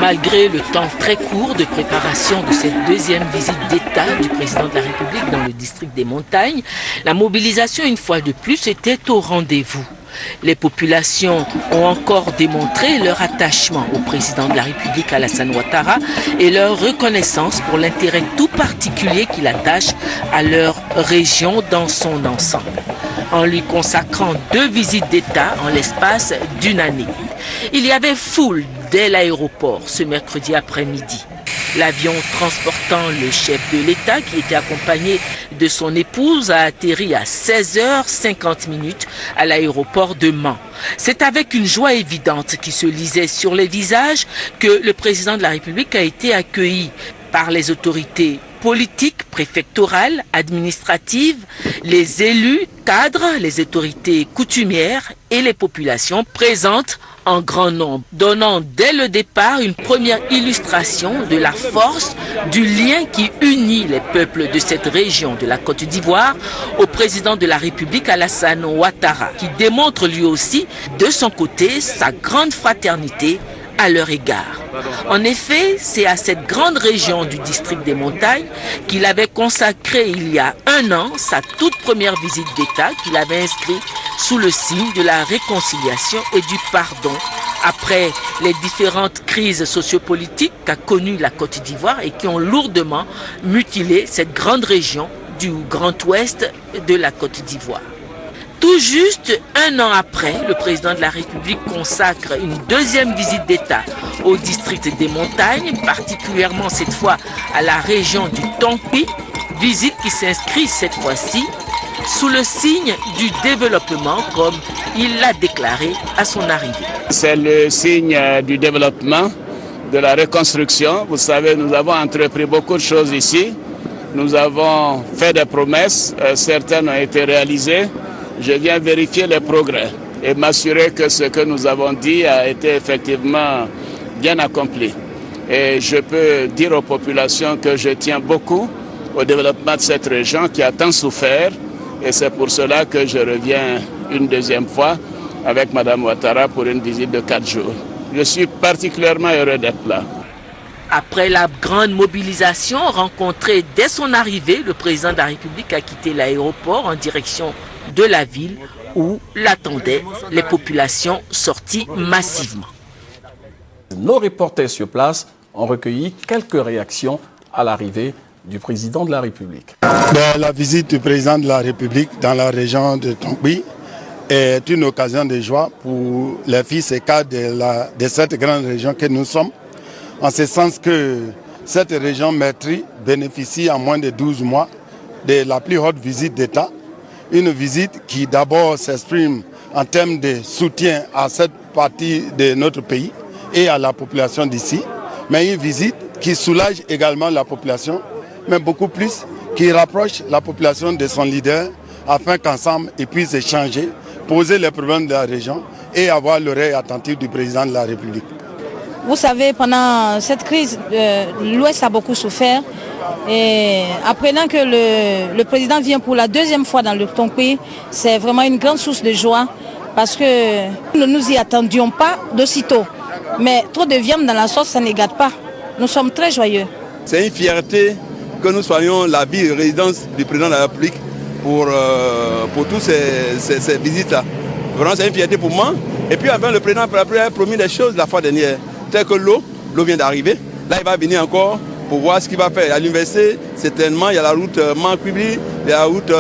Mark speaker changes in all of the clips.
Speaker 1: Malgré le temps très court de préparation de cette deuxième visite d'État du président de la République dans le district des Montagnes, la mobilisation une fois de plus était au rendez-vous. Les populations ont encore démontré leur attachement au président de la République Alassane Ouattara et leur reconnaissance pour l'intérêt tout particulier qu'il attache à leur région dans son ensemble, en lui consacrant 2 visites d'État en l'espace d'une année. Il y avait foule dès l'aéroport ce mercredi après-midi. L'avion transportant le chef de l'État, qui était accompagné de son épouse, a atterri à 16h50 à l'aéroport de Mans. C'est avec une joie évidente qui se lisait sur les visages que le président de la République a été accueilli par les autorités politiques, préfectorales, administratives, les élus, cadres, les autorités coutumières et les populations présentes en grand nombre, donnant dès le départ une première illustration de la force du lien qui unit les peuples de cette région de la Côte d'Ivoire au président de la République Alassane Ouattara, qui démontre lui aussi de son côté sa grande fraternité à leur égard. En effet, c'est à cette grande région du district des Montagnes qu'il avait consacré il y a 1 an sa toute première visite d'État qu'il avait inscrite sous le signe de la réconciliation et du pardon après les différentes crises sociopolitiques qu'a connues la Côte d'Ivoire et qui ont lourdement mutilé cette grande région du Grand Ouest de la Côte d'Ivoire. Tout juste 1 an après, le président de la République consacre une deuxième visite d'État au district des Montagnes, particulièrement cette fois à la région du Tonkpi, visite qui s'inscrit cette fois-ci sous le signe du développement, comme il l'a déclaré à son arrivée.
Speaker 2: C'est le signe du développement, de la reconstruction. Vous savez, nous avons entrepris beaucoup de choses ici. Nous avons fait des promesses, certaines ont été réalisées. Je viens vérifier les progrès et m'assurer que ce que nous avons dit a été effectivement bien accompli. Et je peux dire aux populations que je tiens beaucoup au développement de cette région qui a tant souffert. Et c'est pour cela que je reviens une deuxième fois avec Mme Ouattara pour une visite de 4 jours. Je suis particulièrement heureux d'être là.
Speaker 1: Après la grande mobilisation rencontrée dès son arrivée, le président de la République a quitté l'aéroport en direction de la ville où l'attendaient les populations sorties massivement.
Speaker 3: Nos reporters sur place ont recueilli quelques réactions à l'arrivée du président de la République.
Speaker 4: La visite du président de la République dans la région de Tonkpi est une occasion de joie pour les fils et cadres de cette grande région que nous sommes, en ce sens que cette région maîtrise bénéficie en moins de 12 mois de la plus haute visite d'État. Une visite qui d'abord s'exprime en termes de soutien à cette partie de notre pays et à la population d'ici, mais une visite qui soulage également la population, mais beaucoup plus, qui rapproche la population de son leader afin qu'ensemble ils puissent échanger, poser les problèmes de la région et avoir l'oreille attentive du président de la République.
Speaker 5: Vous savez, pendant cette crise, l'Ouest a beaucoup souffert. Et apprenant que le président vient pour la deuxième fois dans le Tonkpi, c'est vraiment une grande source de joie parce que nous ne nous y attendions pas d'aussitôt. Mais trop de viande dans la sauce, ça ne gâte pas. Nous sommes très joyeux.
Speaker 6: C'est une fierté que nous soyons la ville résidence du président de la République pour toutes ces visites-là. Vraiment, c'est une fierté pour moi. Et puis enfin, le président a promis des choses la fois dernière, telles que l'eau vient d'arriver. Là, il va venir encore pour voir ce qu'il va faire. À l'université, certainement, il y a la route Mankoubi, il y a la route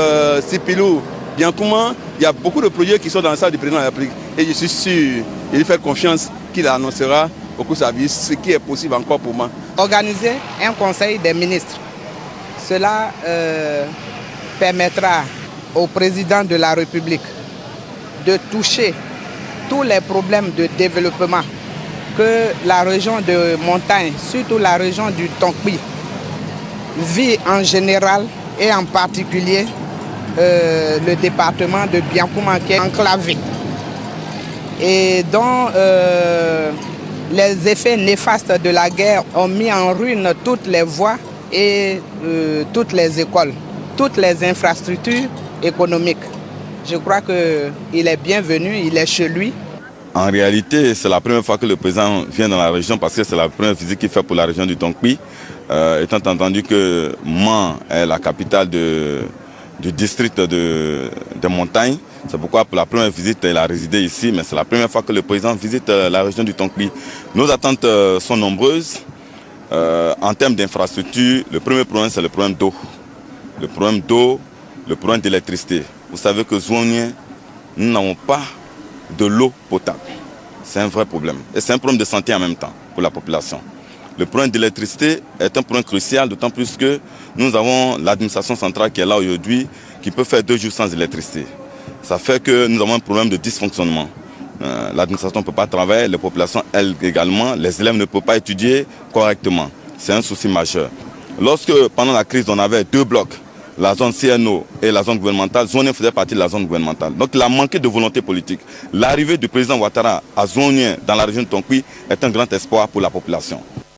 Speaker 6: Sipilou, Biancouma. Il y a beaucoup de projets qui sont dans la salle du président de la République. Et je suis sûr, il lui fait confiance qu'il annoncera au cours de sa vie ce qui est possible encore pour moi.
Speaker 7: Organiser un conseil des ministres, cela permettra au président de la République de toucher tous les problèmes de développement que la région de montagne, surtout la région du Tonkpi, vit en général et en particulier le département de Biancouma qui est enclavé et dont les effets néfastes de la guerre ont mis en ruine toutes les voies et toutes les écoles, toutes les infrastructures économiques. Je crois qu'il est bienvenu, il est chez lui.
Speaker 8: En réalité, c'est la première fois que le président vient dans la région parce que c'est la première visite qu'il fait pour la région du Tonkpi. Étant entendu que Man est la capitale du district des montagnes, c'est pourquoi pour la première visite, il a résidé ici, mais c'est la première fois que le président visite la région du Tonkpi. Nos attentes sont nombreuses. En termes d'infrastructure, le premier problème, c'est le problème d'eau. Le problème d'eau, le problème d'électricité. Vous savez que Zouanien, nous n'avons pas de l'eau potable. C'est un vrai problème. Et c'est un problème de santé en même temps pour la population. Le problème d'électricité est un problème crucial, d'autant plus que nous avons l'administration centrale qui est là aujourd'hui, qui peut faire 2 jours sans électricité. Ça fait que nous avons un problème de dysfonctionnement. L'administration ne peut pas travailler, les populations, elles également, les élèves ne peuvent pas étudier correctement. C'est un souci majeur. Lorsque, pendant la crise, on avait 2 blocs, la zone CNO et la zone gouvernementale, Zouanien faisait partie de la zone gouvernementale. Donc il a manqué de volonté politique. L'arrivée du président Ouattara à Zouanien dans la région de Tonkpi est un grand espoir pour la population.